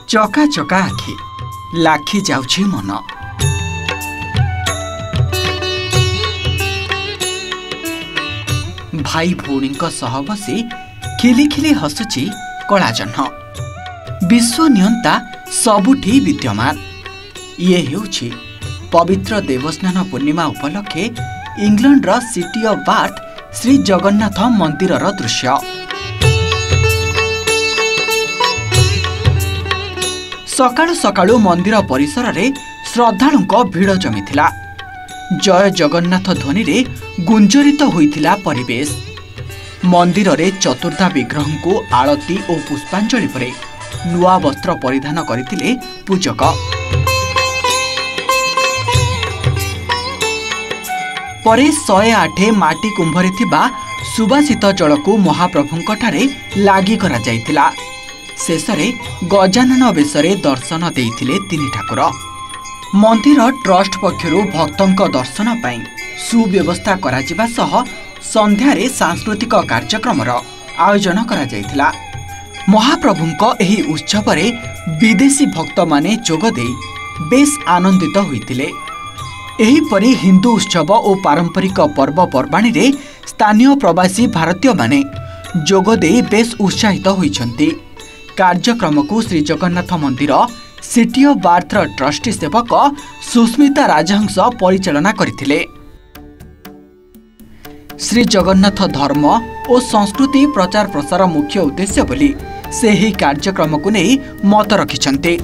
चका चका आखि लाखी जाउछि मन। भाई भौणी सह बसी खिली खिली हसुची कलाजह्न। विश्व नियंता सबुठी विद्यमान। ये हेउछि पवित्र देवस्नान पूर्णिमा उपलक्षे इंग्लैंडर city of Bath Shri Jagannath मंदिरर दृश्य। सकाळु सकाळु मंदिर परिसर रे श्रद्धालुंक भिड़ जमिथिला। जय जगन्नाथ ध्वनि रे गुंजरित होइथिला परिवेश। मंदिर रे चतुर्धा विग्रह को आरती और पुष्पांजलि परे नुआ वस्त्र परिधान करथिले पूजक। परे 108 माटी कुंभरे थिबा सुबासित जल को महाप्रभुंक ठारे लागी करा जाइथिला। शेषरे गजानन बेशरे दर्शन देइथिले तीन ठाकुर। मंदिर ट्रस्ट पक्षरु भक्तंक दर्शन पाई सुव्यवस्था करा जिबा सह संध्यारे सांस्कृतिक कार्यक्रमर आयोजन करा जाइथिला। महाप्रभुंक एही उत्सव रे विदेशी भक्त माने जोग देई बेस आनंदित होइथिले। एही परी हिंदू उत्सव और पारंपरिक पर्वपर्वाणी रे स्थानीय प्रवासी भारतीय माने जोग देई बेस उत्साहित होइछन्ति। कार्यक्रम को श्री जगन्नाथ मंदिर सिटी ऑफ बार्थ ट्रस्टी सेवक सुस्मिता राजहंस परिचालना करथिले। श्री जगन्नाथ धर्म और संस्कृति प्रचार प्रसार मुख्य उद्देश्य बोली से ही कार्यक्रम को नहीं मत रखिछन्ते।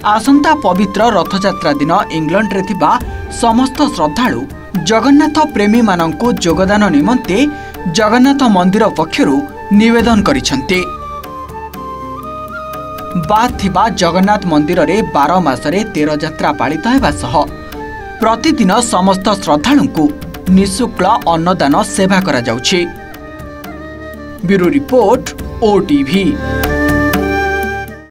आसंता पवित्र रथयात्रा दिन इंग्लैंड रे थिबा समस्त श्रद्धालु जगन्नाथ प्रेमी मानंको योगदान निमंते जगन्नाथ मंदिर पक्षरु निवेदन करिछन्ते। बाद थिबा जगन्नाथ मंदिर रे 12 मासरे 13 यात्रा पालित हेबा सह प्रतिदिन समस्त श्रद्धालुंकु निःशुल्क अन्नदान सेवा करा जाउछि। Bureau report OTV.